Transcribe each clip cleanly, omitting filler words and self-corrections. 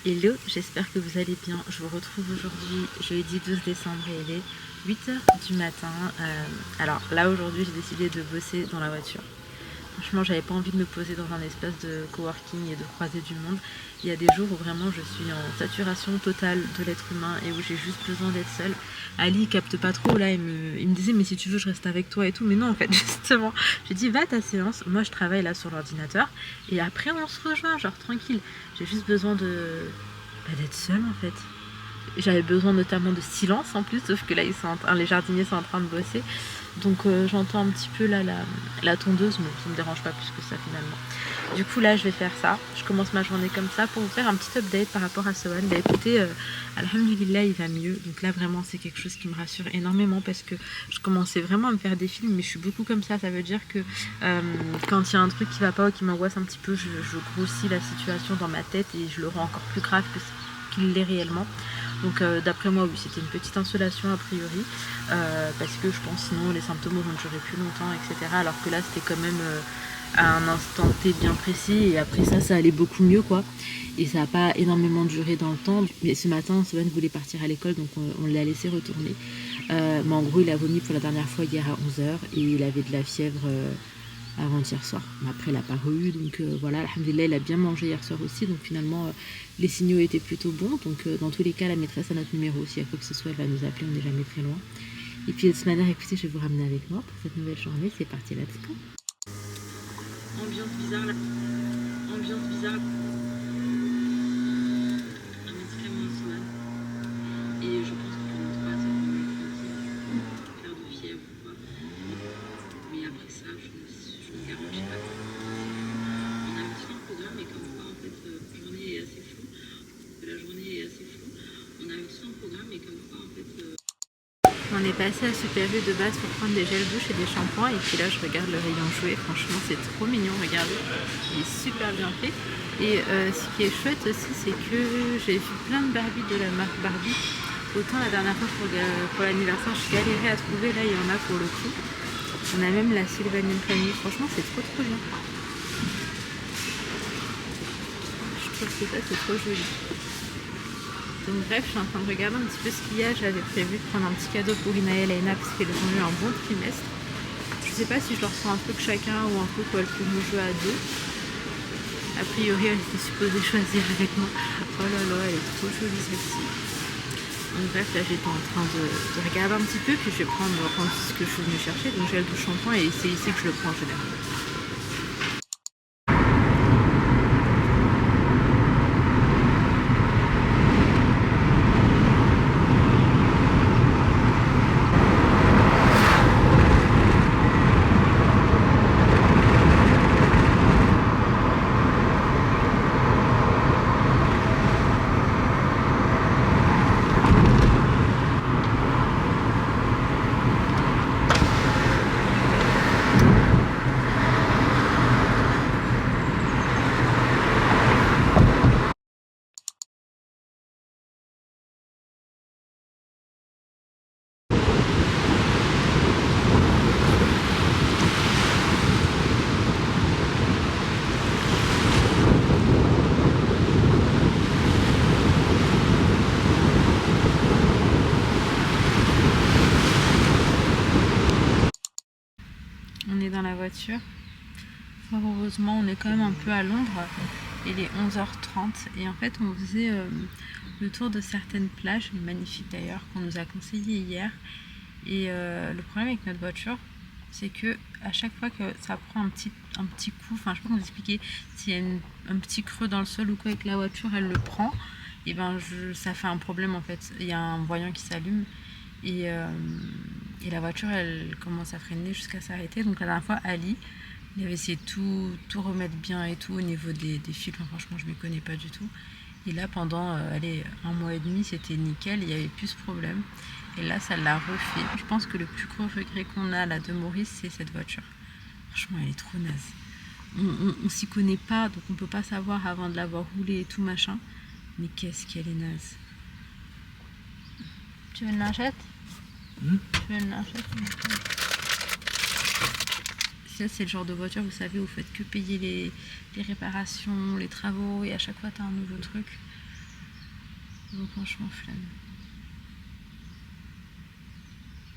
Hello, j'espère que vous allez bien. Je vous retrouve aujourd'hui, jeudi 12 décembre, et il est 8 h du matin. Alors là, aujourd'hui, j'ai décidé de bosser dans la voiture. Franchement, j'avais pas envie de me poser dans un espace de coworking et de croiser du monde. Il y a des jours où vraiment je suis en saturation totale de l'être humain et où j'ai juste besoin d'être seule. Ali il capte pas trop, là il me disait mais si tu veux je reste avec toi et tout. Mais non en fait justement, j'ai dit va à ta séance, moi je travaille là sur l'ordinateur et après on se rejoint genre tranquille. J'ai juste besoin d'être seule en fait. J'avais besoin notamment de silence en plus, sauf que là les jardiniers sont en train de bosser. Donc j'entends un petit peu là la tondeuse, mais ça me dérange pas plus que ça finalement. Du coup là je vais faire ça, je commence ma journée comme ça pour vous faire un petit update par rapport à Sohan. Bah écoutez, alhamdoulilah il va mieux, donc là vraiment c'est quelque chose qui me rassure énormément parce que je commençais vraiment à me faire des films, mais je suis beaucoup comme ça veut dire que quand il y a un truc qui va pas ou qui m'angoisse un petit peu, je grossis la situation dans ma tête et je le rends encore plus grave qu'il l'est réellement. Donc d'après moi oui c'était une petite insolation a priori parce que je pense sinon les symptômes vont durer plus longtemps etc, alors que là c'était quand même à un instant T bien précis et après ça allait beaucoup mieux quoi et ça n'a pas énormément duré dans le temps. Mais ce matin Sohan voulait partir à l'école donc on l'a laissé retourner mais en gros il a vomi pour la dernière fois hier à 11 h et il avait de la fièvre avant-hier soir. Après, il n'a pas eu, donc voilà, alhamdoulilah, il a bien mangé hier soir aussi, donc finalement, les signaux étaient plutôt bons. Donc, dans tous les cas, la maîtresse a notre numéro. S'il y a quoi que ce soit, elle va nous appeler, on n'est jamais très loin. Et puis, de toute manière, écoutez, je vais vous ramener avec moi pour cette nouvelle journée. C'est parti, let's go. Ambiance bizarre là. Ambiance bizarre. Un extrêmement soin. Et je pense que pour notre part, ça va être faire de fièvre ou quoi. Mais après ça, je ne garantis pas. On a un petit programme, mais comme quoi, en fait, la journée est assez floue. On a un petit programme, mais comme quoi, en fait... On est passé à Super U de base pour prendre des gels douche et des shampoings. Et puis là, je regarde le rayon jouet. Franchement, c'est trop mignon, regardez. Il est super bien fait. Et ce qui est chouette aussi, c'est que j'ai vu plein de Barbie de la marque Barbie. Autant la dernière fois pour l'anniversaire, je galérais à trouver. Là, il y en a pour le coup. On a même la Sylvanian Family. Franchement, c'est trop bien. Je trouve que ça, c'est trop joli. Donc bref, je suis en train de regarder un petit peu ce qu'il y a. J'avais prévu de prendre un petit cadeau pour Inaël et Laina parce qu'elles ont eu un bon trimestre. Je sais pas si je leur prends un truc chacun ou un truc où elles pourront jouer à deux. A priori, elle était supposée choisir avec moi. Oh là là, elle est trop jolie celle-ci. Donc bref, là j'étais en train de regarder un petit peu, puis je vais prendre ce que je suis venue chercher. Donc j'ai le douche shampoing et c'est ici que je le prends en général. On est dans la voiture. Fort heureusement, on est quand même un peu à l'ombre. Il est 11 h 30 et en fait, on faisait le tour de certaines plages, magnifiques d'ailleurs, qu'on nous a conseillées hier. Et le problème avec notre voiture, c'est que à chaque fois que ça prend un petit coup, enfin je sais pas comment vous expliquer, s'il y a un petit creux dans le sol ou quoi et que la voiture elle le prend, et ben ça fait un problème en fait. Il y a un voyant qui s'allume et la voiture elle commence à freiner jusqu'à s'arrêter. Donc la dernière fois Ali il avait essayé de tout remettre bien et tout au niveau des fils. Enfin, franchement je ne m'y connais pas du tout. Et là pendant un mois et demi c'était nickel, il n'y avait plus ce problème. Et là ça l'a refait. Je pense que le plus gros regret qu'on a là de Maurice c'est cette voiture. Franchement elle est trop naze. On s'y connaît pas donc on peut pas savoir avant de l'avoir roulée et tout machin. Mais qu'est-ce qu'elle est naze. Tu veux une lingette? Tu veux une lingette? Ça c'est le genre de voiture vous savez vous faites que payer les réparations, les travaux et à chaque fois t'as un nouveau truc. Donc franchement flemme.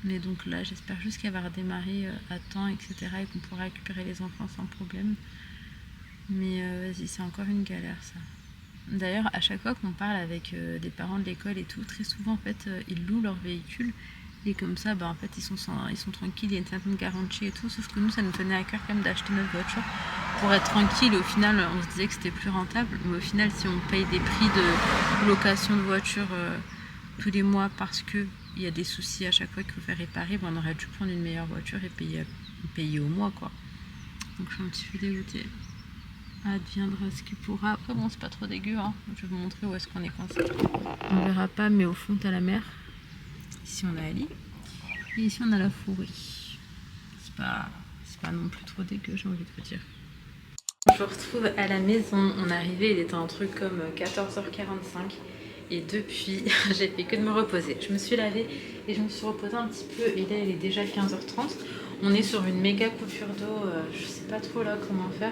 Mais donc là j'espère juste qu'elle va redémarrer à temps, etc. et qu'on pourra récupérer les enfants sans problème. Mais vas-y, c'est encore une galère ça. D'ailleurs, à chaque fois qu'on parle avec des parents de l'école et tout, très souvent en fait ils louent leur véhicule et comme ça en fait ils sont tranquilles, il y a une certaine garantie et tout, sauf que nous ça nous tenait à cœur quand même d'acheter notre voiture pour être tranquille. Au final on se disait que c'était plus rentable, mais au final si on paye des prix de location de voiture tous les mois parce que il y a des soucis à chaque fois qu'il faut faire réparer, on aurait dû prendre une meilleure voiture et payer au mois quoi. Donc je suis un petit peu dégoûtée. Adviendra ce qui pourra. Après bon c'est pas trop dégueu hein. Je vais vous montrer où est-ce qu'on est coincé. On verra pas, mais au fond t'as la mer. Ici on a Ali. Et ici on a la forêt. C'est pas non plus trop dégueu, j'ai envie de vous dire. Je vous retrouve à la maison. On est arrivé, il était un truc comme 14h45. Et depuis, j'ai fait que de me reposer. Je me suis lavée et je me suis reposée un petit peu. Et là, il est déjà 15h30. On est sur une méga coupure d'eau. Je sais pas trop là comment faire.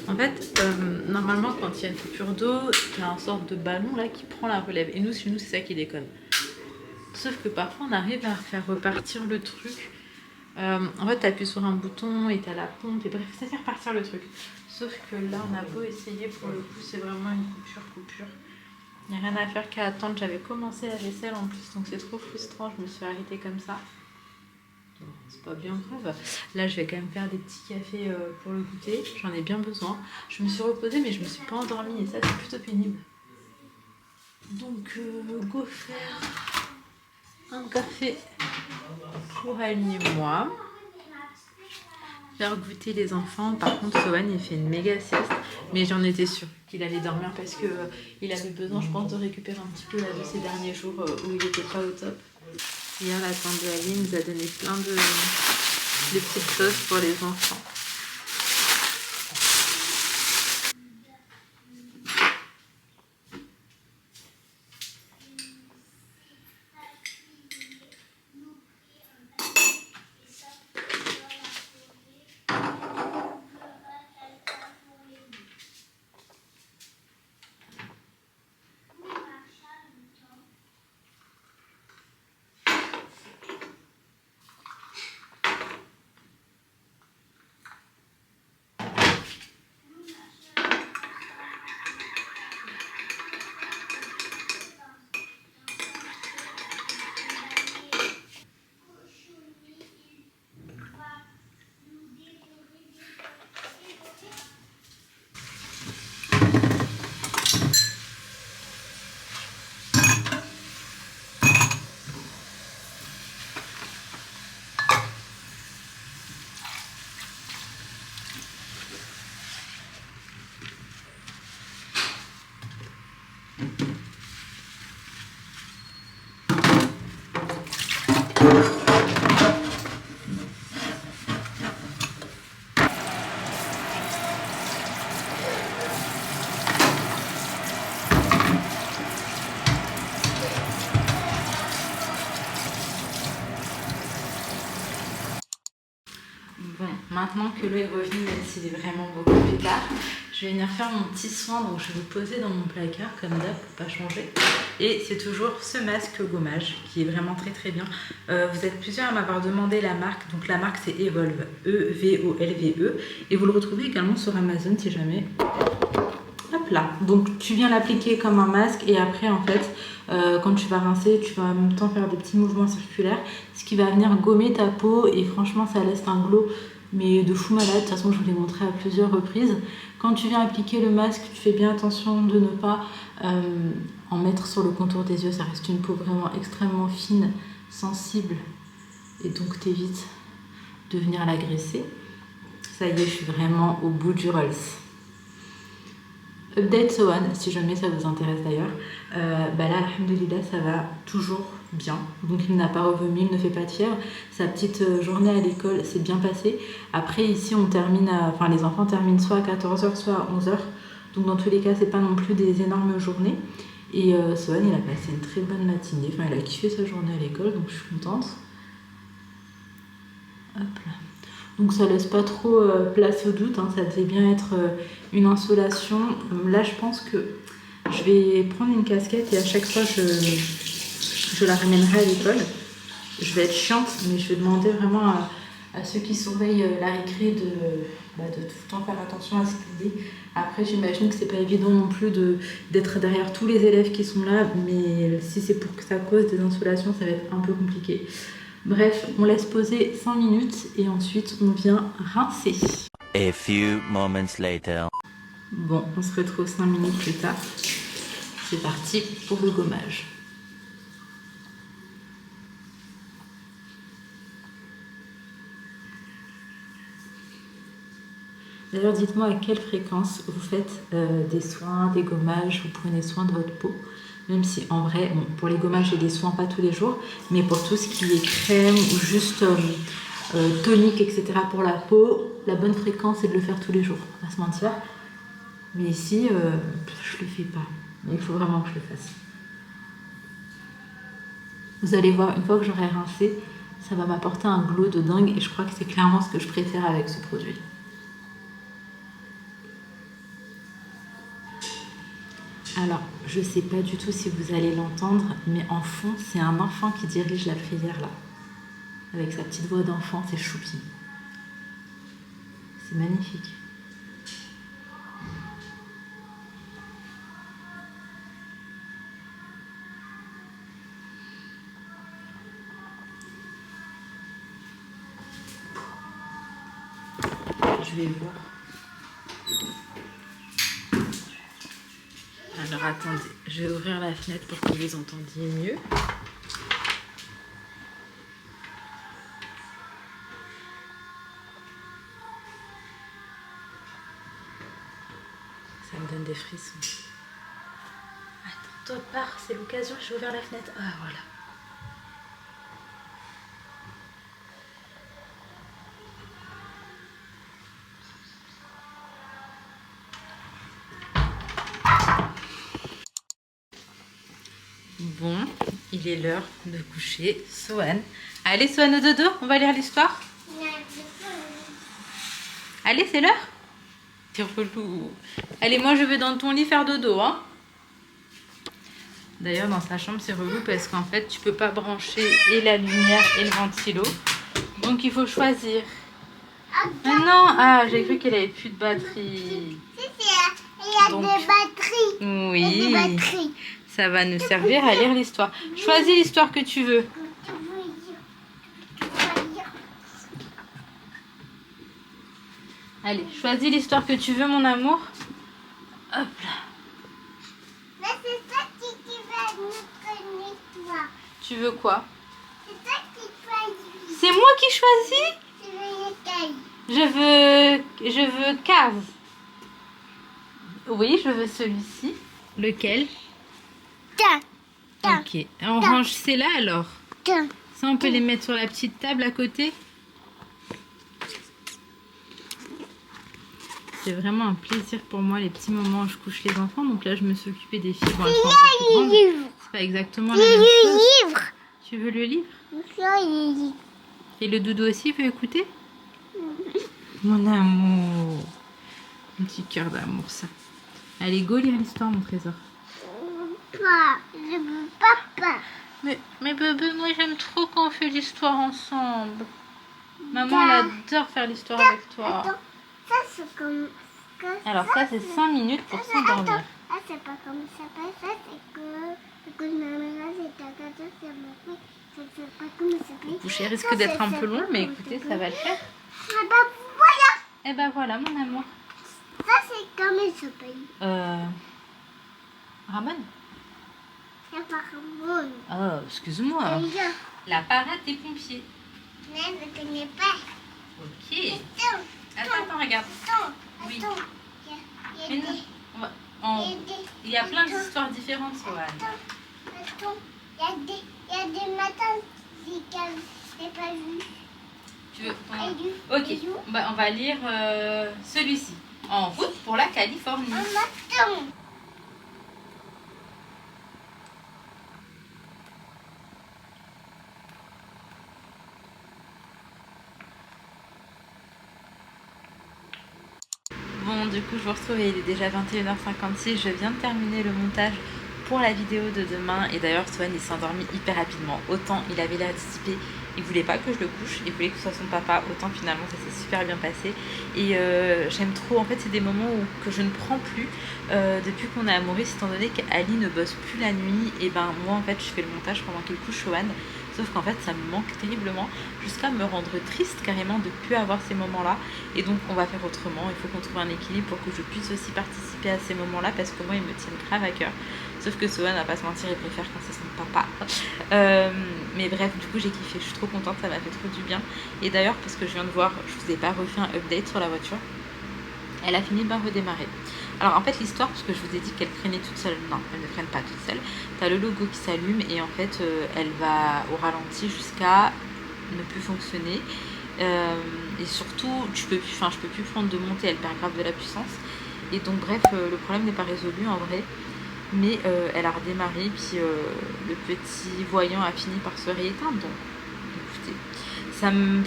En fait, normalement, quand il y a une coupure d'eau, il y a un sorte de ballon là qui prend la relève. Et nous, chez nous, c'est ça qui déconne. Sauf que parfois, on arrive à faire repartir le truc. En fait, tu appuies sur un bouton et tu as la pompe. Et bref, ça fait repartir le truc. Sauf que là, on a beau essayer, pour le coup, c'est vraiment une coupure. Il n'y a rien à faire qu'à attendre. J'avais commencé la vaisselle en plus, donc c'est trop frustrant. Je me suis arrêtée comme ça. C'est pas bien grave. Là, je vais quand même faire des petits cafés pour le goûter. J'en ai bien besoin. Je me suis reposée, mais je me suis pas endormie et ça, c'est plutôt pénible. Donc, go faire un café pour Ali et moi. Faire goûter les enfants. Par contre, Sohan, il fait une méga sieste, mais j'en étais sûre qu'il allait dormir parce que il avait besoin, je pense, de récupérer un petit peu là, de ces derniers jours où il était pas au top. Hier, la tante de Ali nous a donné plein de petites choses pour les enfants. Bon, maintenant que l'eau est revenue, même s'il est vraiment beaucoup plus tard, je vais venir faire mon petit soin. Donc je vais vous poser dans mon placard comme d'hab pour pas changer. Et c'est toujours ce masque gommage qui est vraiment très très bien. Vous êtes plusieurs à m'avoir demandé la marque. Donc la marque c'est Evolve, E-V-O-L-V-E. Et vous le retrouvez également sur Amazon si jamais. Hop là. Donc tu viens l'appliquer comme un masque et après en fait quand tu vas rincer, tu vas en même temps faire des petits mouvements circulaires, ce qui va venir gommer ta peau et franchement ça laisse un glow mais de fou malade. De toute façon je vous l'ai montré à plusieurs reprises. Quand tu viens appliquer le masque, tu fais bien attention de ne pas en mettre sur le contour des yeux. Ça reste une peau vraiment extrêmement fine, sensible et donc t'évites de venir l'agresser. Ça y est, je suis vraiment au bout du Rolls. Update Sohan, si jamais ça vous intéresse d'ailleurs. Là, alhamdoulilah, ça va toujours bien. Donc il n'a pas revomi, il ne fait pas de fièvre. Sa petite journée à l'école s'est bien passée. Après, ici, on termine, les enfants terminent soit à 14h, soit à 11h. Donc dans tous les cas, c'est pas non plus des énormes journées. Et Sohan, il a passé une très bonne matinée. Enfin, il a kiffé sa journée à l'école, donc je suis contente. Hop là. Donc ça laisse pas trop place au doute, hein. Ça devait bien être une insolation. Là je pense que Je vais prendre une casquette et à chaque fois je la ramènerai à l'école. Je vais être chiante, mais je vais demander vraiment à ceux qui surveillent la récré de tout le temps faire attention à ce qu'ils disent. Après, j'imagine que c'est pas évident non plus d'être derrière tous les élèves qui sont là, mais si c'est pour que ça cause des insolations, ça va être un peu compliqué. Bref, on laisse poser 5 minutes et ensuite on vient rincer. A few moments later. Bon, on se retrouve 5 minutes plus tard. C'est parti pour le gommage. D'ailleurs, dites-moi à quelle fréquence vous faites des soins, des gommages, vous prenez soin de votre peau. Même si en vrai, bon, pour les gommages et des soins, pas tous les jours, mais pour tout ce qui est crème ou juste tonique, etc. pour la peau, la bonne fréquence c'est de le faire tous les jours, on va se mentir. Mais ici, je le fais pas. Mais il faut vraiment que je le fasse. Vous allez voir, une fois que j'aurai rincé, ça va m'apporter un glow de dingue et je crois que c'est clairement ce que je préfère avec ce produit. Alors, je sais pas du tout si vous allez l'entendre, mais en fond, c'est un enfant qui dirige la prière là. Avec sa petite voix d'enfant, c'est choupi. C'est magnifique. Je vais voir. Alors attendez, je vais ouvrir la fenêtre pour que vous entendiez mieux. Ça me donne des frissons. Attends, toi pars, c'est l'occasion, j'ai ouvert la fenêtre. Ah voilà. Bon, il est l'heure de coucher Sohan. Allez Sohan au dodo, on va lire l'histoire. Allez, c'est l'heure. C'est relou. Allez, moi je vais dans ton lit faire dodo, hein. D'ailleurs, dans sa chambre, c'est relou parce qu'en fait, tu peux pas brancher et la lumière et le ventilo. Donc, il faut choisir. Ah non, ah, j'ai cru qu'elle avait plus de batterie. Il y a des batteries. Oui, Il y a des batteries. Ça va nous servir à lire l'histoire. Choisis l'histoire que tu veux. Allez, choisis l'histoire que tu veux, mon amour. Hop là. Mais c'est toi qui va nous connaître. Tu veux quoi? C'est toi qui choisis. C'est moi qui choisis? Tu veux les cailles. Je veux case. Oui, je veux celui-ci. Lequel? Tiens. Ok. On range ceux-là alors. Tiens. Ça, on peut les mettre sur la petite table à côté. C'est vraiment un plaisir pour moi les petits moments où je couche les enfants. Donc là, je me suis occupée des filles. Bon, elles sont un peu plus grandes. C'est pas exactement la même chose. Le livre. Tu veux le livre? Le livre. Et le doudou aussi veut écouter? Mon amour. Un petit cœur d'amour, ça. Allez, go lire l'histoire, mon trésor. Papa, je veux papa. Mais bébé, moi j'aime trop quand on fait l'histoire ensemble. Maman, elle adore faire l'histoire avec toi. Attends, ça c'est comme... Alors ça, c'est 5 minutes pour s'endormir. Attends, ah, c'est pas comme ça passe, ça c'est que ma mère c'est ta carte, c'est mon fils, c'est pas comme ça passe. Le coucher risque d'être un peu long, mais écoutez, ça va le faire. Ah bah voilà. Et ben voilà, mon amour. Ça c'est comme il s'appelle. Ramon? C'est pas bon. Oh, excuse-moi. La parade des pompiers. Non, je connais pas. Ok. Attends, Attends, regarde. attends, Oui. attends. Il y Mais a non, des... on va- Il y a plein d'histoires différentes, Sohan. Attends, il y a des matins qui n'ai pas vu. Tu veux Et du- Ok, bah, on va lire celui-ci. En route pour la Californie. Attends. Bon, Bon, du coup, je vous retrouve, il est déjà 21h56. Je viens de terminer le montage pour la vidéo de demain. Et d'ailleurs, Swan, il s'est endormi hyper rapidement. Autant il avait l'air dissipé, il voulait pas que je le couche, il voulait que ce soit son papa. Autant finalement, ça s'est super bien passé. Et j'aime trop. En fait, c'est des moments que je ne prends plus depuis qu'on est à Maurice, étant donné qu'Ali ne bosse plus la nuit. Et ben, moi, en fait, je fais le montage pendant qu'il couche Swan. Sauf qu'en fait, ça me manque terriblement, jusqu'à me rendre triste carrément de ne plus avoir ces moments-là. Et donc, on va faire autrement. Il faut qu'on trouve un équilibre pour que je puisse aussi participer à ces moments-là, parce que moi, ils me tiennent grave à cœur. Sauf que Sohan, on va pas se mentir, il préfère quand c'est son papa. Mais bref, du coup, j'ai kiffé. Je suis trop contente, ça m'a fait trop du bien. Et d'ailleurs, parce que je viens de voir, je vous ai pas refait un update sur la voiture. Elle a fini par redémarrer. Alors en fait l'histoire, parce que je vous ai dit qu'elle freinait toute seule, non, elle ne freine pas toute seule. T'as le logo qui s'allume et en fait elle va au ralenti jusqu'à ne plus fonctionner. Et surtout, je peux plus prendre de montée, elle perd grave de la puissance. Et donc bref, le problème n'est pas résolu en vrai. Mais elle a redémarré, puis le petit voyant a fini par se rééteindre. Donc écoutez,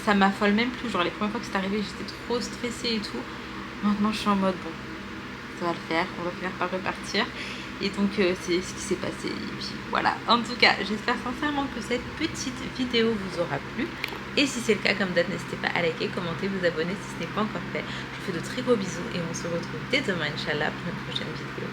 ça m'affole même plus. Genre les premières fois que c'est arrivé, j'étais trop stressée et tout. Maintenant je suis en mode bon, ça va le faire, on va finir par repartir. Et donc c'est ce qui s'est passé. Et puis voilà, en tout cas j'espère sincèrement que cette petite vidéo vous aura plu. Et si c'est le cas, comme d'hab, n'hésitez pas à liker, commenter, vous abonner si ce n'est pas encore fait. Je vous fais de très gros bisous et on se retrouve dès demain, Inch'Allah, pour une prochaine vidéo.